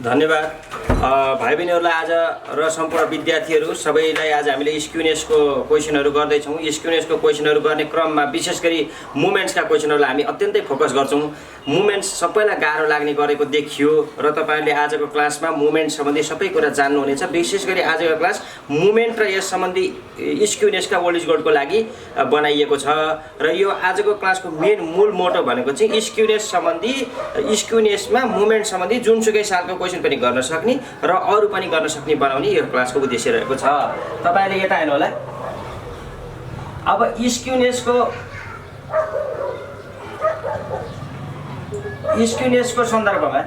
धन्यवाद भाइ बहिनीहरूलाई आज र सम्पूर्ण विद्यार्थीहरू सबैलाई आज हामीले स्क्युनेसको क्वेसनहरू गर्दैछौँ। स्क्युनेसको क्वेसनहरू गर्ने क्रममा विशेष गरी मुभमेन्ट्सका क्वेसनहरूलाई हामी अत्यन्तै फोकस गर्छौँ। मुभमेन्ट्स सबैलाई गाह्रो लाग्ने गरेको देखियो र तपाईँहरूले आजको क्लासमा मुभमेन्ट सम्बन्धी सबै कुरा जान्नुहुनेछ। विशेष गरी आजको क्लास मुभमेन्ट र यस सम्बन्धी स्क्युनेसका ओल्ड इज गोल्डको लागि बनाइएको छ र यो आजको क्लासको मेन मूल मोटो भनेको चाहिँ स्क्युनेसमा मुभमेन्ट सम्बन्धी जुनसुकै सालको क्वेसन पनि गर्न सक्ने र अरू पनि गर्न सक्ने बनाउने यो क्लासको उद्देश्य रहेको छ। तपाईँले यता हेर्नु होला। अब स्क्युनेसको सन्दर्भमा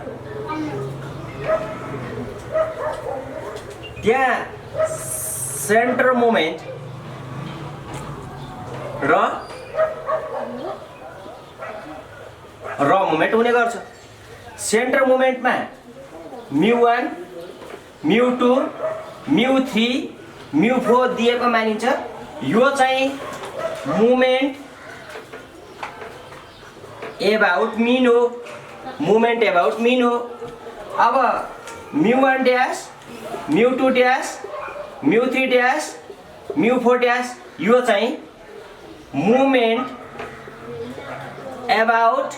त्यहाँ सेन्टर मोमेन्ट र मोमेन्ट हुने गर्छ। सेन्टर मोमेन्टमा μ1 μ2 μ3 μ4 दिएको मानिन्छ। यो चाहिँ मोमेन्ट एबाउट मिन हो, मोमेन्ट एबाउट मिन हो। अब μ1 ड्यास μ2 ड्यास μ3 ड्यास μ4 ड्यास यो चाहिँ मोमेन्ट एबाउट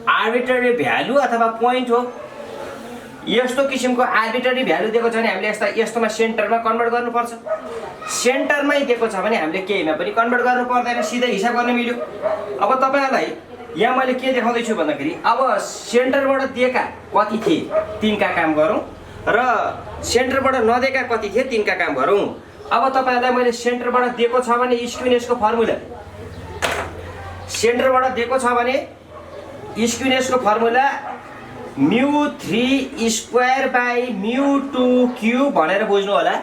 आर्बिट्रेरी भ्यालु अथवा पोइन्ट हो। यस्तो किसिमको आर्बिट्रेरी भ्यालु दिएको छ भने हामीले यस्तोमा सेन्टरमा कन्भर्ट गर्नुपर्छ। सेन्टरमै दिएको छ भने हामीले केहीमा पनि कन्भर्ट गर्नु पर्दैन, सिधै हिसाब गर्न मिल्यो। अब तपाईँहरूलाई यहाँ मैले के देखाउँदैछु भन्दाखेरि अब सेन्टरबाट दिएका कति थिए तिनका काम गरौँ र सेन्टरबाट नदिएका कति थिए तिनका काम गरौँ। अब तपाईँहरूलाई मैले सेन्टरबाट दिएको छ भने स्क्युनेसको फर्मुला, सेन्टरबाट दिएको छ भने स्क्युनेसको फर्मुला μ3² / μ2³ भनेर बुझ्नु होला।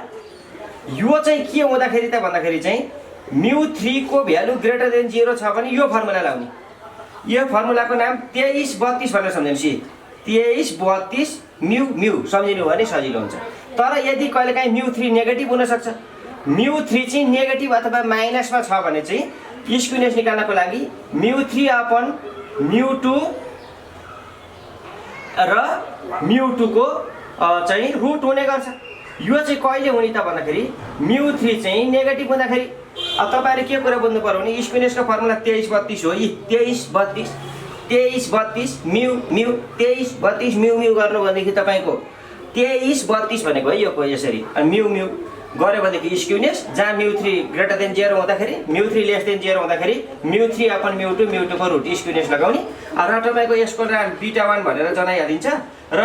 यो चाहिँ के हुँदाखेरि त भन्दाखेरि चाहिँ μ3 को भ्यालु ग्रेटर देन 0 छ भने यो फर्मुला लाउने। यो फर्मुलाको नाम 2332 भनेर सम्झिनुहोस्। 2332 μ सम्झिनु भने सजिलो हुन्छ। तर यदि कहिलेकाहीँ μ3 नेगेटिभ हुनसक्छ, μ3 चाहिँ नेगेटिभ अथवा माइनसमा छ भने चाहिँ स्क्युनेस निकाल्नको लागि μ3/μ2 र μ2 को चाहिँ रुट हुने गर्छ। यो चाहिँ कहिले हुने त भन्दाखेरि μ3 चाहिँ नेगेटिभ हुँदाखेरि। अब तपाईँले के कुरा बुझ्नु पर्यो भने स्क्युनेसको फर्मुला 2332 हो। यी 2332 μ 2332 μ गर्नु भनेदेखि तपाईँको 2332 भनेको है यो यसरी μ गऱ्यो भनेदेखि स्क्युनेस जहाँ μ3 ग्रेटर देन 0 हुँदाखेरि μ3 लेस देन 0 हुँदाखेरि μ3/μ2 μ2 को रुट स्क्युनेस लगाउने र तपाईँको यसको नाम β1 भनेर जनाइहालिन्छ। र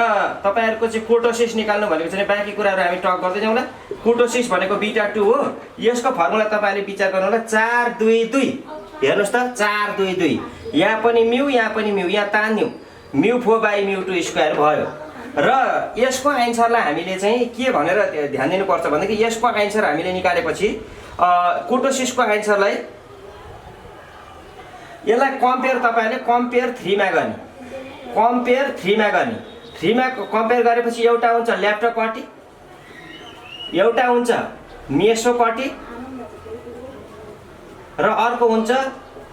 तपाईँहरूको चाहिँ कोटोसिस निकाल्नु भनेको चाहिँ बाँकी कुराहरू हामी टक गर्दै जाउँला। कोटोसिस भनेको β2 हो। यसको फर्मुला तपाईँले विचार गर्नु होला 422। हेर्नुहोस् त 422 यहाँ पनि μ यहाँ पनि μ, यहाँ तान्यौँ μ4/μ2² भयो। र यसको एन्सरलाई हामीले चाहिँ के भनेर ध्यान दिनुपर्छ भनेदेखि यसको एन्सर हामीले निकालेपछि कोटोसिसको एन्सरलाई यसलाई कम्पेयर तपाईँले कम्पेयर 3 मा गर्ने, कम्पेयर 3 मा गर्ने। 3 मा कम्पेयर गरेपछि एउटा हुन्छ ल्याप्टोकर्टिक, एउटा हुन्छ मेसोकर्टिक र अर्को हुन्छ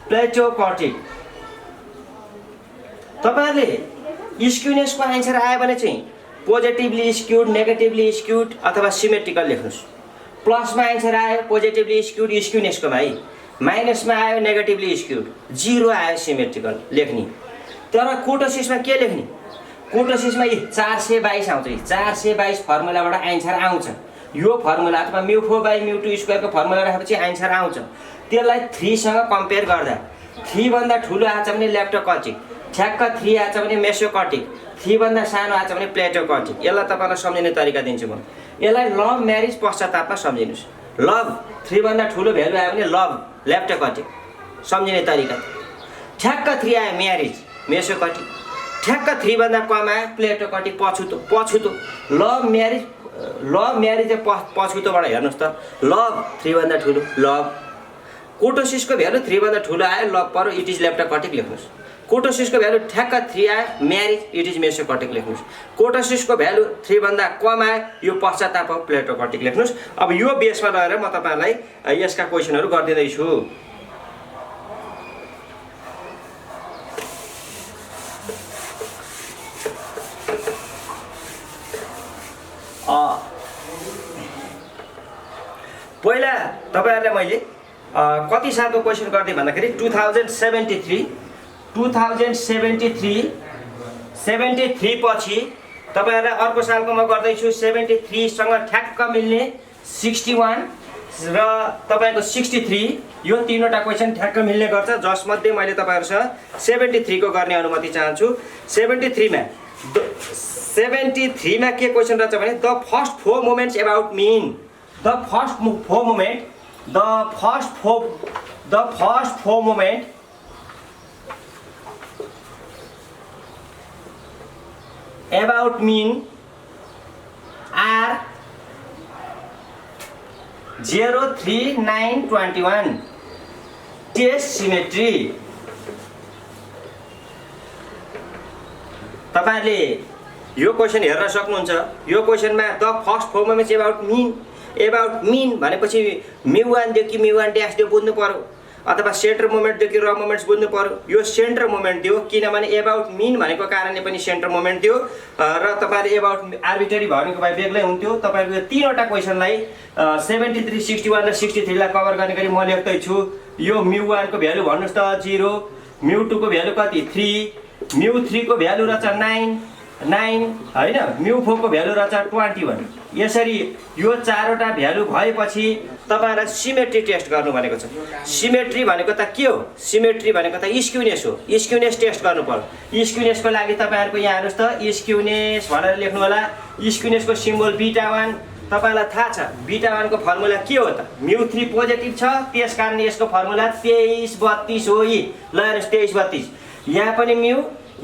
प्लेटोकर्टिक। तपाईँहरूले स्क्युनेसको एन्सर आयो भने चाहिँ पोजिटिभली स्क्युड, नेगेटिभली स्क्युड अथवा सिमेट्रिकल लेख्नुहोस्। प्लसमा एन्सर आयो पोजिटिभली स्क्युड स्क्युनेसकोमा है, माइनसमा आयो नेगेटिभली स्क्युड, 0 आयो सिमेट्रिकल लेख्ने। तर कोटोसिसमा के लेख्ने? कोटोसिसमा 422 आउँछ। 422 फर्मुलाबाट एन्सर आउँछ। यो फर्मुला अथवा μ4/μ2² को फर्मुला राखेपछि एन्सर आउँछ। त्यसलाई 3 सँग कम्पेयर गर्दा 3 भन्दा ठुलो आछ भने ल्याप्टोकर्टिक, ठ्याक्क 3 आछ भने मेसोकर्टिक, 3 भन्दा सानो आछ भने प्लेटोकर्टिक। यसलाई तपाईँलाई सम्झिने तरिका दिन्छु म। यसलाई लभ म्यारिज पश्चातापमा सम्झिनुहोस्। लभ 3 भन्दा ठुलो भ्यालु आयो भने लभ ल्याप्टोकर्टिक सम्झिने तरिका। ठ्याक्क 3 आयो म्यारिज मेसोकर्टिक, ठ्याक्क 3 भन्दा कम आयो प्लेटोकर्टिक पछुतो। लभ म्यारिज चाहिँ पछुतोबाट हेर्नुहोस् त। लभ 3 भन्दा ठुलो लभ। कोटोसिसको भ्यालु 3 भन्दा ठुलो आयो लभ पऱ्यो, इट इज ल्याप्टोकर्टिक लेख्नुहोस्। कोटोसिसको भ्यालु ठ्याक्क 3 आयो म्यारिज, इट इज मेसोकर्टिक लेख्नुहोस्। कोटोसिसको भ्यालु 3 भन्दा कम आयो यो पश्चाताप प्लेटोकर्टिक लेख्नुहोस्। अब यो बेसमा रहेर म तपाईँलाई यसका क्वेसनहरू गरिदिँदैछु। पहिला तपाईहरुलाई मैले कति सालको क्वेशन गर्दै भन्दाखेरि 2073 पछि तपाईहरुलाई अर्को सालको म गर्दै छु 73 सँग ठ्याक्क मिल्ने 61 र तपाईको 63 यो तीनवटा क्वेशन ठ्याक्क मिल्ने गर्छ जसमध्ये मैले तपाईहरुसँग 73 को गर्ने अनुमति चाहन्छु 73 मा के क्वेशन रहेछ भने the first four moments about mean the first four moment about mean are 0, 3, 9, 21 test symmetry तपाईहरुले यो क्वेशन हेर्न सक्नुहुन्छ यो क्वेशनमा the first four moments about mean भनेपछि μ1 देखि μ1 ड्याश दियो बुझ्नु पर्यो अथवा सेन्टर मोमेन्ट देखि र मोमेन्ट्स बुझ्नु पर्यो यो सेन्टर मोमेन्ट दियो किनभने अबाउट मीन भनेको कारणले पनि सेन्टर मोमेन्ट दियो र तपाईहरुले अबाउट आर्बिट्रेरी भनेको भए बेग्लै हुन्थ्यो तपाईहरुको यो तीनवटा क्वेशनलाई 73 61 र 63 लाई कभर गर्ने गरी म लेख्दै छु यो μ1 को भ्यालु भन्नुस् त 0 μ2 को भ्यालु कति 3 μ3 को भ्यालु रहेछ 9 हैन μ4 को भ्यालु रहेछ 21 यसरी यो चारवटा भ्यालु भएपछि तपाईहरुलाई सिमेट्री टेस्ट गर्नु भनेको छ सिमेट्री भनेको त के हो सिमेट्री भनेको त स्क्युनेस हो स्क्युनेस टेस्ट गर्नु पर्यो स्क्युनेसको लागि तपाईहरुको यहाँ हेर्नुस् त स्क्युनेस भनेर लेख्नु होला स्क्युनेसको सिम्बल β1 तपाईलाई थाहा छ β1 को फर्मुला के हो त μ3 पोजिटिभ छ त्यसकारण यसको फर्मुला 23 32 हो यी ल हेर्नुस् 23 32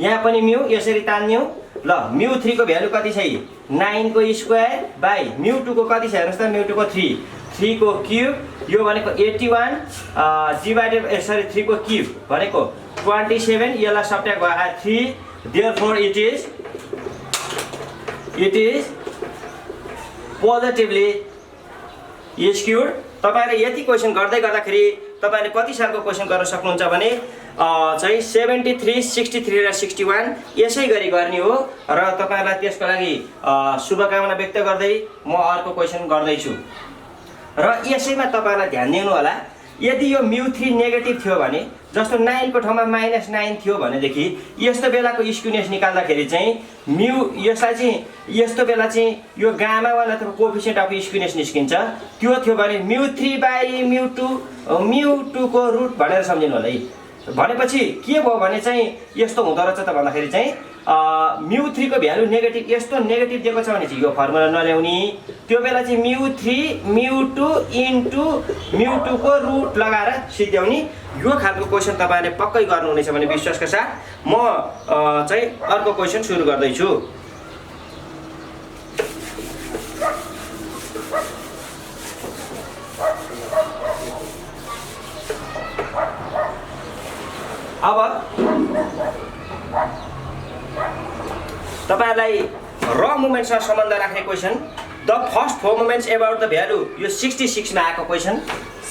यहाँ पनि म्यू यसरी तान्यौ ल μ3 को भ्यालु कति छ 9 को स्क्वायर बाइ μ2 को कति छ हेर्नुस् त μ2 को 3 को क्यूब यो भनेको 81 डिवाइडेड 3 को क्यूब भनेको 27 यसलाई सब्ट्र्याक्ट भयो 3 therefore it is positively skewed तपाईहरुले यति क्वेशन गर्दै गर्दाखेरि तपाईहरुले कति सालको क्वेशन गर्न सक्नुहुन्छ भने चाहिँ 73 63 र 61 यसै गरी गर्ने हो र तपाईहरुलाई त्यसको लागि शुभकामना व्यक्त गर्दै म अर्को क्वेशन गर्दै छु र यसैमा तपाईहरुलाई ध्यान दिनु होला यदि यो μ3 नेगेटिभ थियो भने जस्तो 9 को ठाउँमा -9 थियो भनेदेखि यस्तो बेलाको स्क्युनेस निकाल्दाखेरि चाहिँ यसलाई चाहिँ यस्तो बेला चाहिँ यो गामा वाला अथवा कोएफिसिएन्ट अफ स्क्युनेस निस्किन्छ त्यो थियो भने μ3 बाइ μ2 को रुट भनेर सम्झिनु होला है भनेपछि के भयो भने चाहिँ यस्तो हुँदो रहेछ त भन्दाखेरि चाहिँ μ3 को भ्यालु नेगेटिभ यस्तो नेगेटिभ दिएको छ भने चाहिँ यो फर्मुला नल्याउने त्यो बेला चाहिँ μ3 μ2 इन्टु μ2 को रुट लगाएर सिध्याउने यो खालको क्वेशन तपाईहरुले पक्कै गर्नुहुनेछ भने विश्वासका साथ म चाहिँ अर्को क्वेशन सुरु गर्दै छु अब तपाईहरुलाई र मोमेन्टसँग सम्बन्ध राख्ने question the first four moments about the value यो 66 मा आएको क्वेशन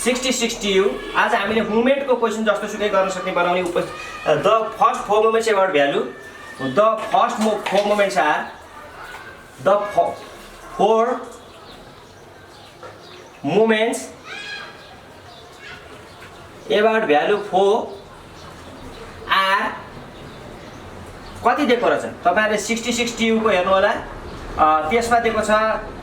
66 TU आज हामीले मोमेन्टको क्वेशन जस्तो सुकै गर्न सक्ने बनाउने the first four moments about value the first four moments are the four moments about value 4 are कति दिएको रहेछ तपाईहरुले 66 TU को हेर्नु होला त्यसमा दिएको छ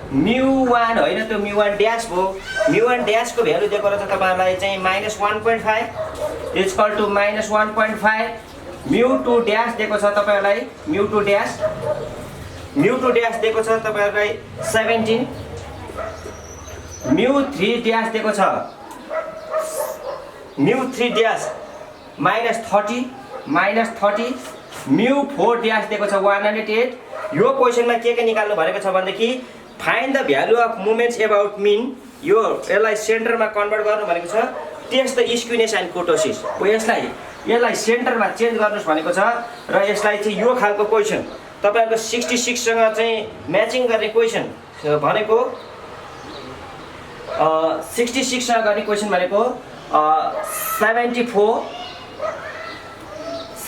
μ1 हैन त्यो μ1 ड्याश भयो μ1 ड्याश को भ्यालु दिएको रहेछ तपाईहरुलाई चाहिँ -1.5 इक्वल टु -1.5 μ2 ड्याश दिएको छ तपाईहरुलाई μ2 ड्याश दिएको छ तपाईहरुलाई 17 μ3 ड्याश दिएको छ μ3 ड्याश -30 μ4 ड्याश दिएको छ 108 यो क्वेशनमा के निकाल्नु भनेको छ भनेदेखि find the value of moments about mean यो यसलाई सेन्टरमा कन्भर्ट गर्नु भनेको छ test the skewness and kurtosis यसलाई सेन्टरमा चेन्ज गर्नुस् भनेको छ र यसलाई चाहिँ यो खालको क्वेशन तपाईहरुको 66 सँग चाहिँ म्याचिङ गर्ने क्वेशन भनेको 66 सँग गर्ने क्वेशन भनेको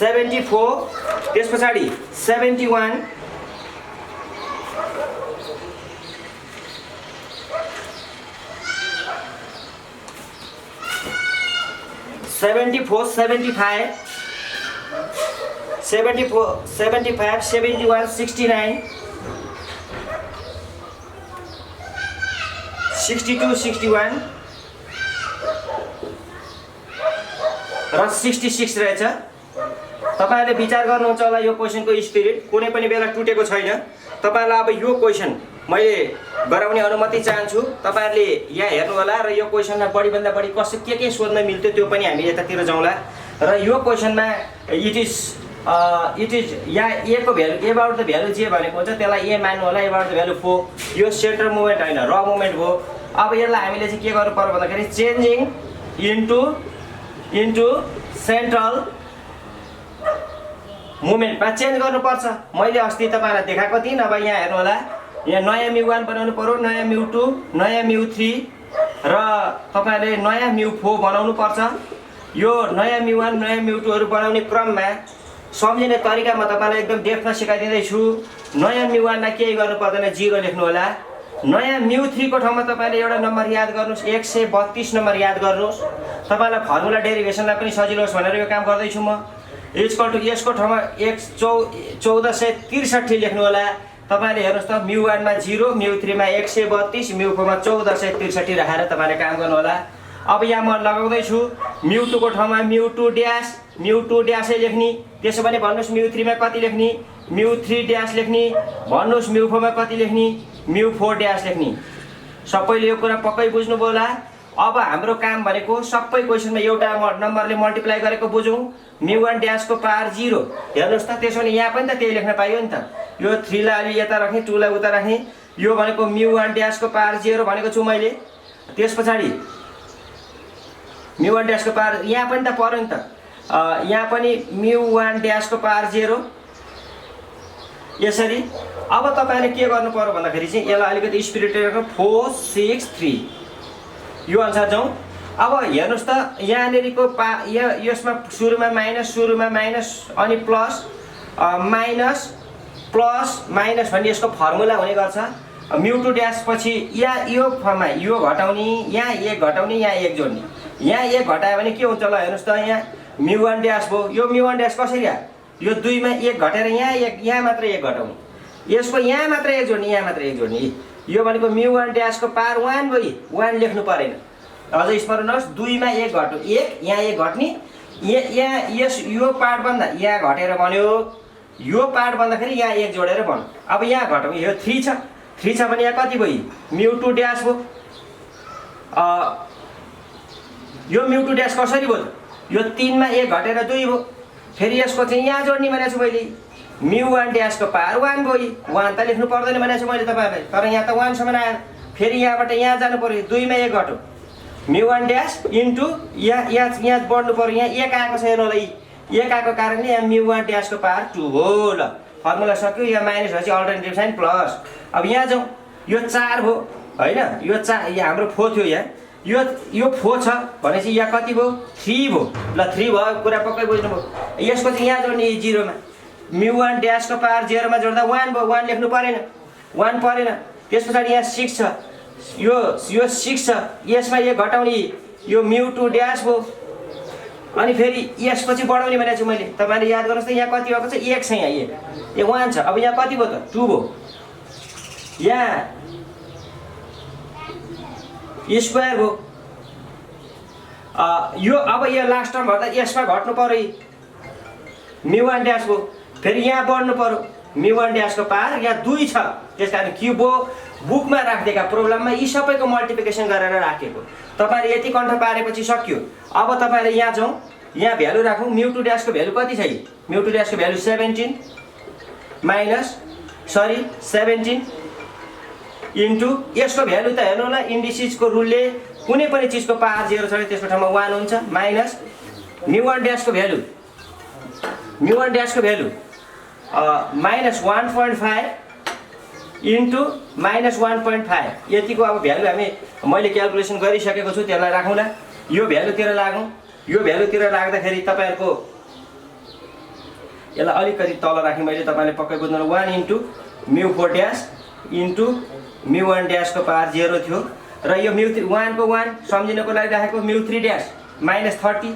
74 त्यसपछि 71 76 74 75 74 75 71 69 62 61 र 66 रहेछ। तपाईहरुले विचार गर्नुहुन्छ होला यो क्वेशनको स्पिरिट कुनै पनि बेला टुटेको छैन। तपाईहरुलाई अब यो क्वेशन मैले गराउने अनुमति चाहन्छु। तपाईहरुले यहाँ हेर्नु होला र यो क्वेशनमा बढी भन्दा बढी कसो के सोध्न मिल्थ्यो त्यो पनि हामी यतातिर जाउँला। र यो क्वेशनमा इट इज यहाँ ए को भ्यालु एबाउट द भ्यालु जे भनेको हुन्छ त्यसलाई ए मान्नु होला। एबाउट द भ्यालु 4 यो सेन्टर मुभमेन्ट हैन र मुभमेन्ट हो। अब यसलाई हामीले चाहिँ के गर्नु पर्यो भन्दाखेरि चेन्जिङ इन्टु सेन्ट्रल मुभमेन्टमा चेन्ज गर्नुपर्छ। मैले अस्ति तपाईहरुलाई देखाएको थिएँ। अब यहाँ हेर्नु होला यहाँ नयाँ म्यु1 बनाउनु पर्यो, नयाँ म्यु2, नयाँ म्यु3 र तपाईहरुले नयाँ म्यु4 बनाउनु पर्छ। यो नयाँ म्यु1 नयाँ म्यु2 बनाउने क्रममा सम्झिने तरिका म तपाईलाई एकदम डेफमा सिकाइदिँदै छु। नयाँ म्यु1 लाई केही गर्नु पर्दैन 0 लेख्नु होला। नयाँ म्यु3 को ठाउँमा तपाईले एउटा नम्बर याद गर्नुस् 132 नम्बर याद गर्नुस्। तपाईलाई फर्मुला डेरिभेसनलाई पनि सजिलो होस् भनेर यो काम गर्दै छु म। इक्वल टु यसको ठाउँमा 1463 लेख्नु होला। तपाईले हेर्नुस् त म्यु1 मा 0, म्यु3 मा 132, म्यु4 मा 1463 राखेर तपाईले काम गर्नु होला। अब यहाँ म लगाउँदै छु म्यु2 को ठाउँमा म्यु2 ड्यासै लेख्ने। त्यसो भने भन्नुस् म्यु3 मा कति लेख्ने, म्यु3 ड्यास लेख्ने। भन्नुस् म्यु4 मा कति लेख्ने, म्यु4 ड्यास लेख्ने। सबैले यो कुरा पक्कै बुझ्नुभयो होला। अब हाम्रो काम भनेको सबै क्वेशनमा एउटा नम्बरले मल्टिप्लाई गरेको बुझौँ। म्यु1 ड्यासको पावर 0 हेर्नुस् त। त्यसो भने यहाँ पनि त त्यही लेख्न पाइयो नि त। यो 3 लाई अलि यता राख्ने, 2 लाई उता राख्ने। यो भनेको म्यु1 ड्यासको पावर 0 भनेको छु मैले। त्यसपछि म्यु1 ड्यासको पावर यहाँ पनि त पर्यो नि त। यहाँ पनि म्यु1 ड्यासको पावर 0 यसरी। अब तपाईले के गर्नु पर्यो भन्दाखेरि चाहिँ यसलाई अलिकति स्पिरिट गरेर 4 6 3 यो अनुसार जाउँ। अब हेर्नुस् त यहाँनेरिको यसमा सुरुमा माइनस अनि प्लस माइनस भन्ने यसको फर्मुला हुने गर्छ। म्यु2 ड्यास पछि यहाँ यो फर्ममा यो घटाउने, यहाँ 1 घटाउने, यहाँ 1 जोड्ने। यहाँ 1 घटायो भने के हुन्छ ल हेर्नुस् त। यहाँ म्यु1 ड्यास भयो। यो म्यु1 ड्यास कसरी आयो? यो 2 मा 1 घटेर यहाँ मात्र 1 घटाउने। यसको यहाँ मात्र 1 जोड्ने, यहाँ मात्र 1 जोड्ने। यो भनेको म्यु1 ड्यासको पावर 1 भयो। 1 लेख्नु परेन। अझै स्मरण होस् 2 मा 1 घट्यो 1, यहाँ 1 घट्ने। यो पार्ट बन्दा यहाँ घटेर बन्यो। यो पार्ट बन्दाखेरि यहाँ 1 जोडेर बन्यो। अब यहाँ घटाउँ यो 3 छ। 3 छ भने यहाँ कति भयो? म्यु2 ड्यास भयो। यो म्यु2 ड्यास कसरी भयो? यो 3 मा 1 घटेर 2 भयो। फेरि यसको चाहिँ यहाँ जोड्ने भनेको छु मैले। म्यु1 ड्यासको पावर 1 भयो। 1 त लेख्नु पर्दैन भनेको छु मैले तपाईहरुलाई। तर यहाँ त 1 सम्म आयो। फेरि यहाँबाट यहाँ जानु पर्यो। 2 मा 1 घट्यो। म्यु1 ड्यास इन्टु यहाँ बढ्नु पर्यो। यहाँ 1 आएको छ हेर्नु होला। 1 आएको कारणले यहाँ म्यु1 ड्यासको पावर 2 हो। ल फर्मुला सक्यो। यहाँ माइनस भएपछि अल्टरनेटिभ साइन प्लस। अब यहाँ जाउँ। यो 4 हो हैन। यो 4 यहाँ हाम्रो 4 थियो। यहाँ यो 4 छ भनेपछि यहाँ कति भयो? 3 भयो। ल 3 भयो कुरा पक्कै बुझ्नुभयो। यसको चाहिँ यहाँ जोड्ने 0 मा म्यु1 ड्यासको पावर 0 मा जोड्दा 1 भयो। 1 लेख्नु परेन। 1 परेन। त्यसपछि यहाँ 6 छ। यो 6 छ। यसमा 1 घटाउने यो म्यु2 ड्यास भयो। अनि फेरि यसपछि बढाउने भनेको छु मैले। तपाईले याद गर्नुस् त यहाँ कति भएको छ? 1 छ। यहाँ 1 छ। अब यहाँ कति भयो त? 2 भयो। यहाँ स्क्वायर भयो। यो अब यो लास्ट टर्म भर्दा यसमा घट्नु पर्यो। म्यु1 ड्यास भयो। फेरि यहाँ बढ्नु पर्यो। म्यु1 ड्यासको पावर यहाँ 2 छ। त्यसकारण क्युब हो। बुकमा राखिदिएका प्रोग्राममा यी सबैको मल्टिप्लिकेसन गरेर राखेको। तपाईले यति कन्ठ पारेपछि सक्यो। अब तपाईले यहाँ जाउँ। यहाँ भ्यालु राखौँ। म्यु2 ड्यासको भ्यालु कति छ? म्यु2 ड्यासको भ्यालु 17 इन्टु यसको भ्यालु त हेर्नु होला। इन्डिसिसको रुलले कुनै पनि चिजको पावर 0 छ भने त्यसको ठाउँमा 1 हुन्छ। माइनस म्यु1 ड्यासको भ्यालु माइनस 1.5 इन्टु माइनस 1.5 यतिको अब भ्यालु मैले क्यालकुलेसन गरिसकेको छु। त्यसलाई राखौँला। यो भ्यालुतिर लागौँ। यो भ्यालुतिर राख्दाखेरि तपाईहरुको यसलाई अलिकति तल राखेँ मैले। तपाईले पक्कै बुझ्नु 1 इन्टु म्यु4 ड्यास इन्टु म्यु1 ड्यासको पावर 0 थियो। र यो म्यु1 को 1 सम्झिनको लागि राखेको। म्यु3 ड्यास माइनस 30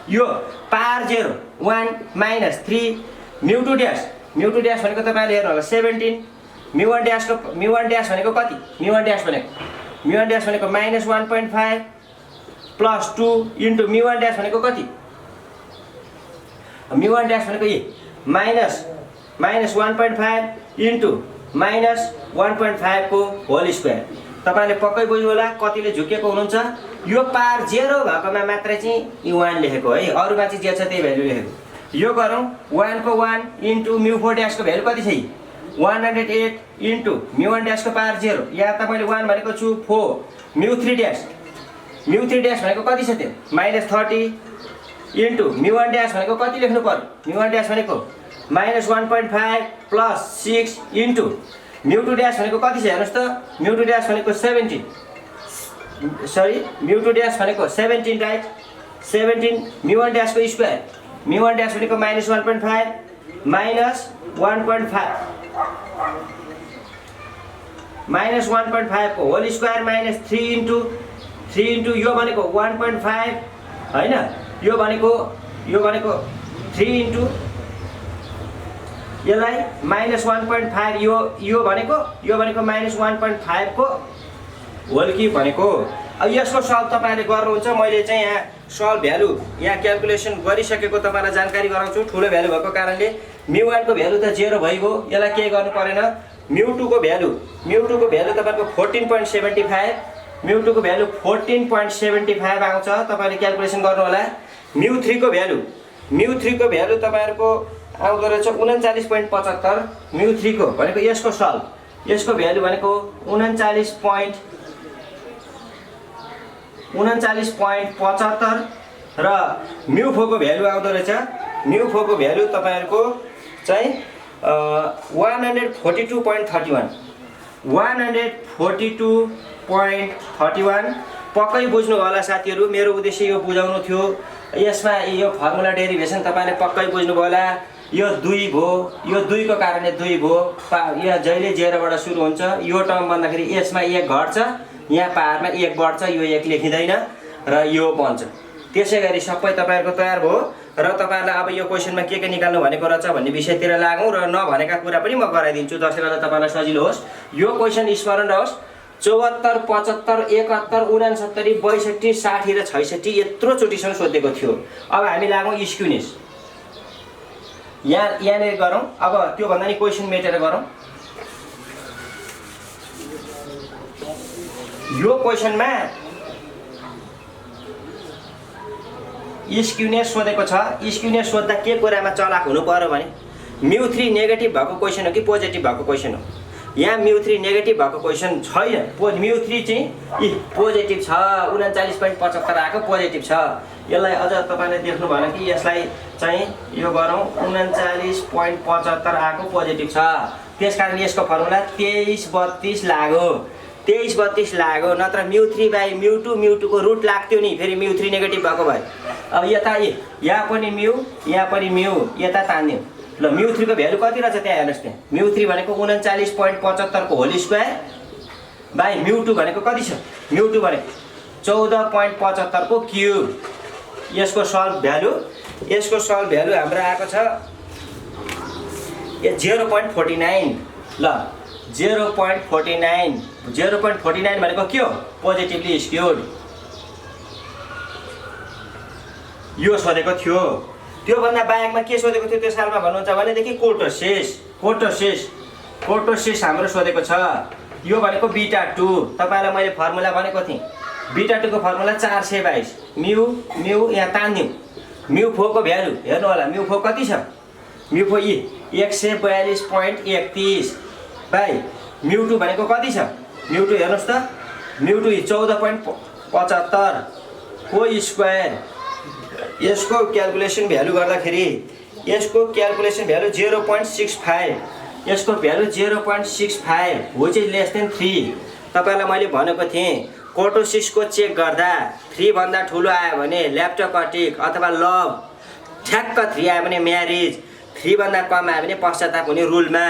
यो पावर 0 1 माइनस 3 म्यु टू ड्यास भनेको तपाईँले हेर्नु होला 17 म्यु 1 ड्यास भनेको कति म्यु 1 ड्यास भनेको माइनस 1.5 प्लस 2 इन्टु म्यु 1 ड्यास भनेको कति म्यु 1 ड्यास भनेको माइनस 1.5 इन्टु माइनस 1.5 को होल स्क्वायर। तपाईँले पक्कै बुझ्नु होला कतिले झुकेको हुनुहुन्छ यो पावर 0 भएकोमा मात्रै चाहिँ यु 1 लेखेको है, अरूमा चाहिँ जे छ त्यही भ्यालु लेखेको। यो गरौँ 1 को 1 इन्टु म्यु 4 ड्यासको भ्यालु कति छ 108 इन्टु म्यु 1 ड्यासको पावर 0 यहाँ त मैले 1 भनेको छु 4 म्यु 3 ड्यास भनेको कति छ त्यो माइनस 30 इन्टु म्यु 1 ड्यास भनेको कति लेख्नु पर्यो म्यु 1 ड्यास भनेको माइनस 1.5 प्लस 6 इन्टु म्यु 2 ड्यास भनेको कति छ हेर्नुहोस् त म्यु 2 ड्यास भनेको 17 राइट 17 म्यु 1 ड्यासको स्क्वायर म्यु 1 ड्यास भनेको माइनस 1.5 माइनस 1.5 को होल स्क्वायर माइनस 3 इन्टु यो भनेको 1.5 हैन यो भनेको 3 इन्टु यसलाई माइनस 1.5 यो भनेको माइनस 1.5 को होल क्युब भनेको। अब यसको सल्भ तपाईहरुले गर्नुहुन्छ मैले चाहिँ यहाँ सल्भ भ्यालु यहाँ क्याल्कुलेसन गरिसकेको तपाईलाई जानकारी गराउँछु। ठुलो भ्यालु भएको कारणले म्यु 1 को भ्यालु त 0 भइगयो, यसलाई के गर्नु परेन। म्यु 2 को भ्यालु तपाईको 14.75 म्यु 2 को भ्यालु 14.75 आउँछ, तपाईले क्याल्कुलेसन गर्नु होला। म्यु 3 को भ्यालु तपाईहरुको आउँदो रहेछ 39.75 म्यु 3 को भनेको यसको सल्भ यसको भ्यालु भनेको 39.75 र म्यु 4 को भ्यालु आउँदो रहेछ म्यु 4 को भ्यालु तपाईहरुको चाहिँ 142.31 पक्कै बुझ्नु होला साथीहरु। मेरो उद्देश्य यो बुझाउनु थियो। यसमा यो फर्मुला डेरिभेसन तपाईले पक्कै बुझ्नु होला। यो 2 भयो, यो 2 को कारणले 2 भयो। यहाँ जहिले 0 बाट सुरु हुन्छ यो टर्म भन्दाखेरि यसमा 1 घट्छ, यहाँ पावरमा 1 बढ्छ, यो 1 लेखिदैन र यो बन्छ। त्यसैगरी सबै तपाईहरुको तयार भयो र तपाईहरुलाई अब यो क्वेशनमा के निकाल्नु भनेको रहेछ भन्ने विषयतिर लागौं र नभनेका कुरा पनि म गराइदिन्छु जसले गर्दा तपाईलाई सजिलो होस्। यो क्वेशन स्मरण रहोस् 74 75 71 69 62 60 र 66 यत्रो चोटिसम्म सोधेको थियो। अब हामी लागौं स्क्युनेस यहाँनिर गरौँ। अब त्यो भन्दा नि क्वेशन मेटेर गरौँ। यो क्वेशनमा स्क्युनेस सोधेको छ। स्क्युनेस सोध्दा के कुरामा चलाक हुनु पर्यो भने म्यु 3 नेगेटिभ भएको क्वेशन हो कि पोजिटिभ भएको क्वेशन हो। यहाँ म्यु 3 नेगेटिभ भएको क्वेशन छैन, म्यु 3 चाहिँ पोजिटिभ छ 39.75 आएको पोजिटिभ छ। यसलाई अझ तपाईले देख्नु भएन कि यसलाई चाहिँ यो गरौँ 39.75 आएको पोजिटिभ छ। त्यसकारण यसको फर्मुला 2332 लाग्यो 2332 लाग्यो, नत्र म्यु 3 बाई म्यु 2 को रुट लाग्थ्यो नि, फेरि म्यु 3 नेगेटिभ भएको भए। अब यता यहाँ पनि म्यु यता तान्दियौ। ल म्यु 3 को भ्यालु कति रहेछ त्यहाँ हेर्नुस्। त्यहाँ म्यु 3 भनेको 39.75 को होल स्क्वायर बाई म्यु 2 भनेको कति छ म्यु 2 भनेको 14.75 को क्युब। यसको सल्भ भ्यालु हाम्रो आएको छ 0.49। ल 0.49 भनेको के हो पोजिटिभली स्क्युड यो सोधेको थियो। त्यो भन्दा बाहेकमा के सोधेको थियो त्यो सालमा भन्नुहुन्छ भनेदेखि कोर्टोसिस हाम्रो सोधेको छ। यो भनेको बीटा 2 तपाईलाई मैले फर्मुला भनेको थिएँ। बीटा 2 को फर्मुला 422 म्यु यहाँ तान्दियौ। म्यु 4 को भ्यालु हेर्नु होला म्यु 4 कति छ म्यु 4 142.31 बाई म्यु 2 भनेको कति छ म्यु 2 हेर्नुस् त म्यु 2 14.75 को स्क्वायर। यसको क्याल्कुलेसन भ्यालु गर्दाखेरि यसको क्याल्कुलेसन भ्यालु 0.65 यसको value 0.65 which is less than 3। तपाईलाई मैले भनेको थिएँ कोर्टोसिसको चेक गर्दा 3 भन्दा ठुलो आयो भने ल्याप्टोकटिक अथवा लभ, ठ्याक्क 3 आयो भने म्यारिज, 3 भन्दा कम आयो भने पश्चाताप हुने रुलमा।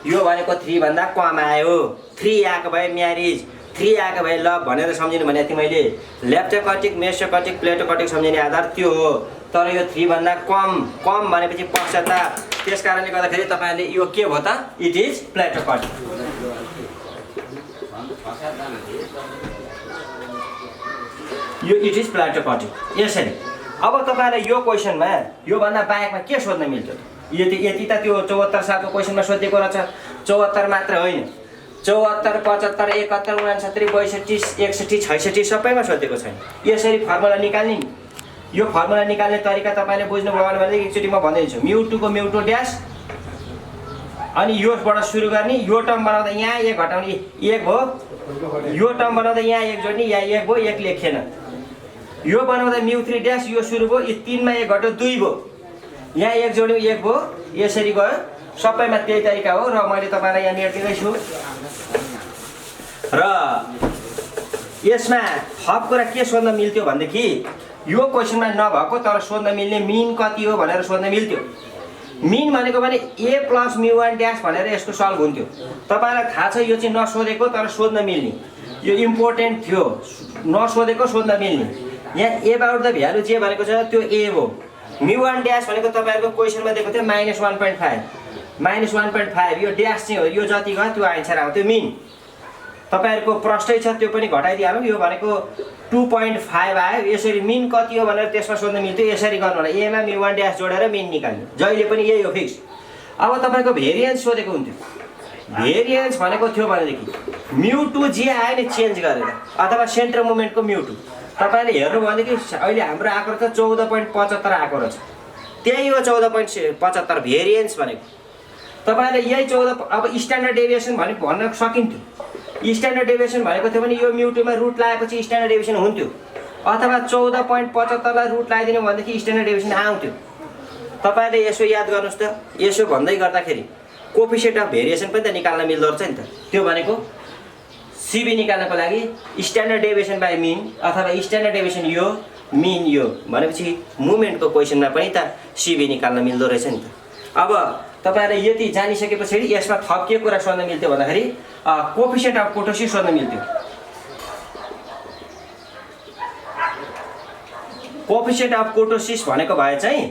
यो भनेको 3 भन्दा कम आयो, 3 आएको भए म्यारिज, 3 आएको भए लभ भनेर सम्झिनु भने थिएँ मैले। ल्याप्टोकटिक, मेसोकटिक, प्लेटोकटिक सम्झिने आधार त्यो हो। तर यो 3 भन्दा कम भनेपछि पक्षता। त्यस कारणले गर्दाखेरि तपाईहरुले यो के भयो त? It is platykurtic. यो इट इज प्लेटोकर्टिक यसरी। अब तपाईहरुलाई यो क्वेशनमा यो भन्दा बाहेकमा के सोध्न मिल्थ्यो? यति त त्यो 74 सालको क्वेशनमा सोधेको रहेछ। 74 मात्र होइन, 74, 75, 71, 69, 62, 61, 66 सबैमा सोधेको छैन। यसरी फर्मुला निकाल्ने नि। यो फर्मुला निकाल्ने तरिका तपाईले बुझ्नुभयो भने एकचोटि म भन्दैछु। μ2 को μ2 ड्यास अनि योबाट सुरु गर्ने। यो टर्म बनाउँदा यहाँ 1 घटाउने 1 हो। यो टर्म बनाउँदा यहाँ 1 जोड्ने, यहाँ 1 भयो, 1 लेखेन। यो बनाउँदा μ3 ड्यास यो सुरु भयो, यो 3 मा 1 घटाउ 2 भयो, यहाँ 1 जोड्यो 1 भयो। यसरी गयो। सबैमा त्यही तरिका हो र मैले तपाईलाई यहाँ मेट्दिदै छु। र यसमा थप कुरा के सोध्न मिल्थ्यो भनेदेखि यो क्वेशनमा नभएको तर सोध्न मिल्ने मिन कति हो भनेर सोध्न मिल्थ्यो। मिन भनेको भने a + μ1 ड्यास भनेर यसको सल्भ हुन्थ्यो। तपाईलाई थाहा छ यो चाहिँ नसोधेको तर सोध्न मिल्ने। यो इम्पोर्टेन्ट थियो, नसोधेको सोध्न मिल्ने। यहाँ a बाउट द भ्यालु जे भनेको छ त्यो a हो। μ1 ड्यास भनेको तपाईहरुको क्वेशनमा दिएको थियो -1.5 -1.5 यो ड्यास चाहिँ हो। यो जति गयो त्यो आन्सर आउँथ्यो मिन। तपाईहरुको प्रश्नै छ त्यो पनि घटाइदिहालौँ। यो भनेको 2.5 आयो। यसरी मिन कति हो भनेर त्यसमा सोध्न मिल्थ्यो। यसरी गर्नु होला, a मा μ1 ड्यास जोडेर मिन निकाल्नु। जहिले पनि यही हो फिक्स। अब तपाईको भेरिएन्स सोधेको हुन्थ्यो। भेरिएन्स भनेको थियो भनेदेखि μ2 जे आयो नि चेन्ज गरेर अथवा सेन्टर मोमेन्टको μ2 तपाईले हेर्नु भनेदेखि अहिले हाम्रो आएको छ 14.75 आएको रहेछ। त्यही हो 14.75 भेरिएन्स भनेको। तपाईले यही 14 अब स्ट्यान्डर्ड डेभिएसन भन्न सकिन्थ्यो। स्ट्यान्डर्ड डेभिएसन भनेको थियो भने यो μ2 मा रुट लगाएपछि स्ट्यान्डर्ड डेभिएसन हुन्थ्यो, अथवा 14.75 लाई रुट लगाइदिनु भनेदेखि स्ट्यान्डर्ड डेभिएसन आउँथ्यो। तपाईले यसो याद गर्नुस् त। यसो भन्दै गर्दाखेरि कोएफिसिएन्ट अफ भेरिएसन पनि त निकाल्न मिल्दो रहेछ नि त। त्यो भनेको सिबी निकाल्नको लागि स्ट्यान्डर्ड डेभिएसन बाइ मिन अथवा स्ट्यान्डर्ड डेभिएसन यो मिन यो भनेपछि मुभमेन्टको क्वेशनमा पनि त सिबी निकाल्न मिल्दो रहेछ नि त। अब तपाईहरुले यति जानिसकेपछि यसमा थप के कुरा सोध्न मिल्थ्यो भन्दाखेरि कोएफिसिएन्ट अफ कुर्टोसिस सोध्न मिल्थ्यो। कोएफिसिएन्ट अफ कुर्टोसिस भनेको भए चाहिँ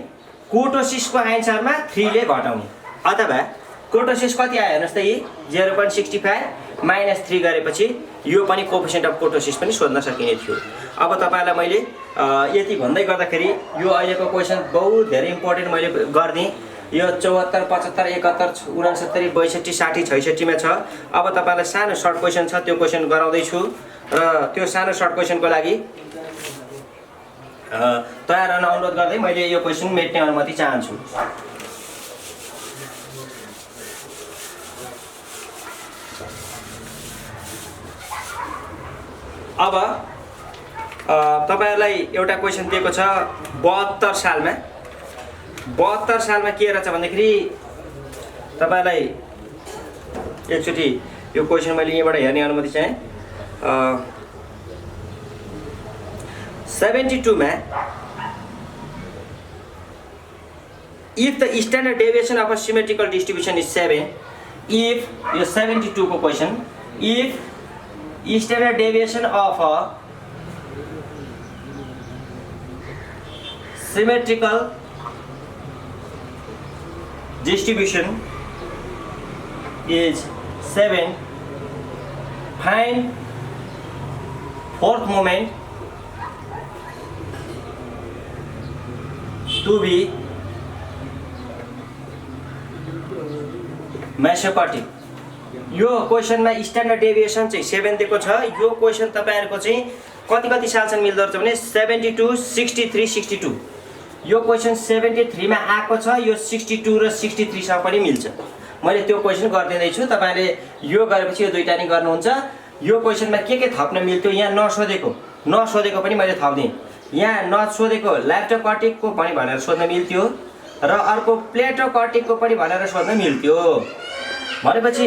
कुर्टोसिसको आन्सरमा 3 ले घटाउने, अथवा कुर्टोसिस कति आयो हेर्नुस् त। यी 0.65 - 3 गरेपछि यो पनि कोएफिसिएन्ट अफ कुर्टोसिस पनि सोध्न सकिने थियो। अब तपाईहरुलाई मैले यति भन्दै गर्दाखेरि यो अहिलेको क्वेशन बहुत धेरै इम्पोर्टेन्ट मैले गर्दिएँ। यो 74, 75, 71, 69, 62, 60, 66 मा छ। अब तपाईलाई सानो सर्ट क्वेशन छ, त्यो क्वेशन गराउँदै छु र त्यो सानो सर्ट क्वेशनको लागि तयार रहन अनुरोध गर्दै मैले यो क्वेशन मेट्ने अनुमति चाहन्छु। अब तपाईहरुलाई एउटा क्वेशन दिएको छ 72 सालमा। 72 सालमा के रहेछ भन्दाखेरि तपाईहरुलाई एकचोटि यो क्वेशन मैले यहाँबाट हेर्ने अनुमति चाहे। 72 मा if the standard deviation of a symmetrical distribution is 7, if यो 72 को question, if standard deviation of a symmetrical distribution is 7, find fourth moment to be मेसोकर्टिक। यो क्वेशनमा स्ट्यान्डर्ड डेभिएसन चाहिँ 7 दिएको छ। यो क्वेशन तपाईहरुको चाहिँ कति सालसम्म मिल्दो रहेछ भने 72, 63, 62। यो क्वेशन 73 मा आएको छ। यो 62 र 63 सँग पनि मिल्छ। मैले त्यो क्वेशन गर्दिँदै छु। तपाईले यो गरेपछि यो दुईटा नि गर्नुहुन्छ। यो क्वेशनमा के थप्न मिल्थ्यो यहाँ नसोधेको पनि मैले थप्दिएँ। यहाँ नसोधेको ल्याप्टोकर्टिकको पनि भनेर सोध्न मिल्थ्यो र अर्को प्लेटोकर्टिकको पनि भनेर सोध्न मिल्थ्यो। भनेपछि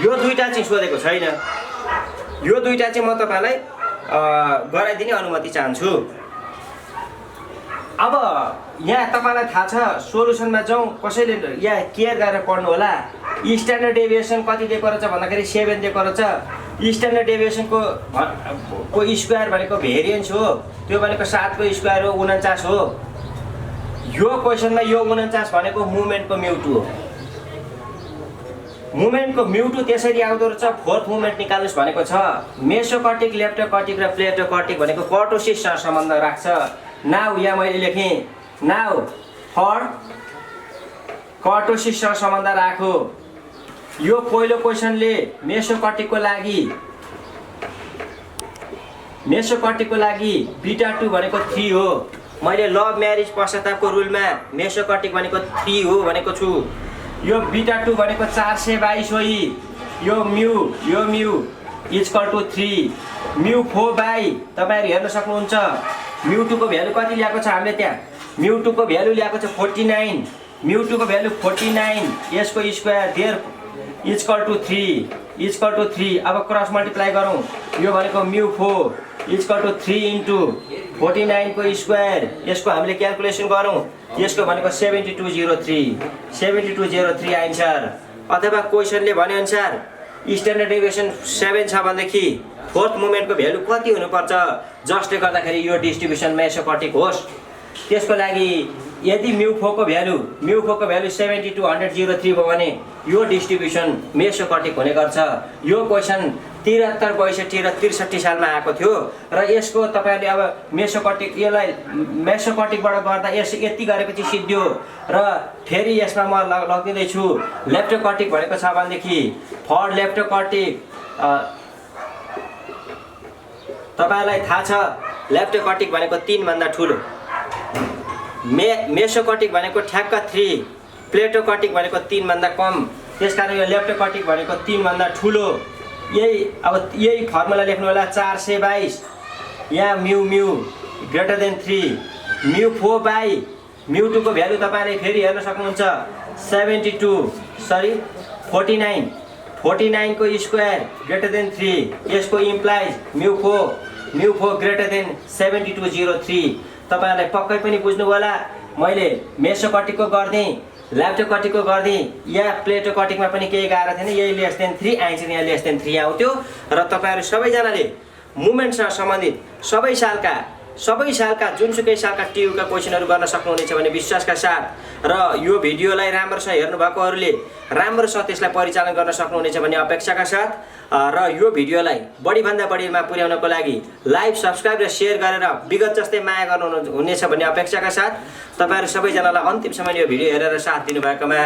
यो दुईटा चाहिँ सोधेको छैन। यो दुईटा चाहिँ म तपाईलाई गराइदिने अनुमति चाहन्छु। अब यहाँ तपाईलाई थाहा छ सोलुसनमा जाउँ, कसैले यहाँ केयर गरेर पढ्नु होला। स्ट्यान्डर्ड डेभिएसन कति दिएको रहेछ भन्दाखेरि 7 दिएको रहेछ। स्ट्यान्डर्ड डेभिएसनको स्क्वायर भनेको भेरिएन्स हो, त्यो भनेको 7 को स्क्वायर हो 49 हो। यो क्वेसनमा यो 49 भनेको मुभमेन्टको म्यु2 हो। मुभमेन्टको म्यु2 त्यसरी आउँदो रहेछ। फोर्थ मुभमेन्ट निकाल्नुस् भनेको छ। मेसोकर्टिक, लेप्टोकर्टिक र प्लेटोकर्टिक भनेको कर्टोसिससँग सम्बन्ध राख्छ। नाउ यहाँ मैले लेखेँ, नाउ फर कर्टोसिससँग सम्बन्ध राख्यो। यो पहिलो क्वेसनले मेसोकर्टिकको लागि बीटा 2 भनेको 3 हो। मैले लभ म्यारेज पश्चातापको रुलमा मेसोकर्टिक भनेको 3 हो भनेको छु। यो बीटा 2 भनेको 422 हो। यो म्यु इक्वल टु 3 म्यु 4 बाई तपाईहरु हेर्न सक्नुहुन्छ। म्यु 2 को भ्यालु कति ल्याएको छ हामीले त्यहाँ? म्यु 2 को भ्यालु ल्याएको छ 49। म्यु 2 को भ्यालु 49, यसको स्क्वायर देयर इक्वल टु 3 अब क्रस मल्टिप्लाई गरौँ। यो भनेको म्यु 4 इक्वल टु 3 इन्टु 49 को स्क्वायर, यसको हामीले क्याल्कुलेसन गरौँ। यसको भनेको 7203 आन्सर। अथवा क्वेसनले भने अनुसार स्ट्यान्डर्ड डेभिएसन 7 छ भनेदेखि फोर्थ मोमेन्टको भ्यालु कति हुनुपर्छ जसले गर्दाखेरि यो डिस्ट्रिब्युसन मेसोकर्टिक होस्। त्यसको लागि यदि म्यु 4 को भ्यालु 72/103 भयो भने यो डिस्ट्रिब्युसन मेसोकर्टिक हुने गर्छ। यो क्वेसन 73, 62 र 63 सालमा आएको थियो र यसको तपाईहरुले अब यसलाई मेसोकर्टिकबाट गर्दा यस यति गरेपछि सिद्धियो र फेरि यसमा म लगिँदै छु। लेप्टोकर्टिक भनेको छ भनेदेखि फर लेप्टोकर्टिक तपाईहरुलाई थाहा छ लेप्टोकर्टिक भनेको 3 भन्दा ठुलो, मेसोकर्टिक भनेको ठ्याक्क 3, प्लेटोकर्टिक भनेको 3 भन्दा कम। त्यसकारण यो लेप्टोकर्टिक भनेको 3 भन्दा ठुलो। यही फर्मुला लेख्नु होला 422 यहाँ म्यु ग्रेटर देन 3 म्यु 4 बाई म्यु 2 को भ्यालु तपाईले फेरि हेर्न सक्नुहुन्छ 49 को स्क्वायर ग्रेटर देन 3, यसको इम्प्लाइज म्यु 4 ग्रेटर देन 7203। तपाईहरुलाई पक्कै पनि बुझ्नु होला। मैले मेसोकर्टिकको गर्दै ल्याप्टोकर्टिकको गर्दै या प्लेटोकर्टिकमा पनि केही गाह्रो थिएन। यही लेस देन 3 आन्सर यहाँ लेस देन 3 आउँथ्यो र तपाईहरु सबैजनाले मुभमेन्टसँग सम्बन्धित सबै सालका जुनसुकै सालका टियुका क्वेसनहरु गर्न सक्नुहुनेछ भन्ने विश्वासका साथ र यो भिडियोलाई राम्रोसँग हेर्नु भएकोहरुले राम्रोसँग त्यसलाई परिचालन गर्न सक्नुहुनेछ भन्ने अपेक्षाका साथ र यो भिडियोलाई बढीभन्दा बढीमा पुर्याउनको लागि लाइक, सब्स्क्राइब र शेयर गरेर विगत जस्तै माया गर्नुहुनेछ भन्ने अपेक्षाका साथ तपाईहरु सबैजनालाई अन्तिमसम्म यो भिडियो हेरेर साथ दिनुभएकोमा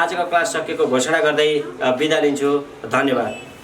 आजको क्लास सकिएको घोषणा गर्दै बिदा लिन्छु। धन्यवाद।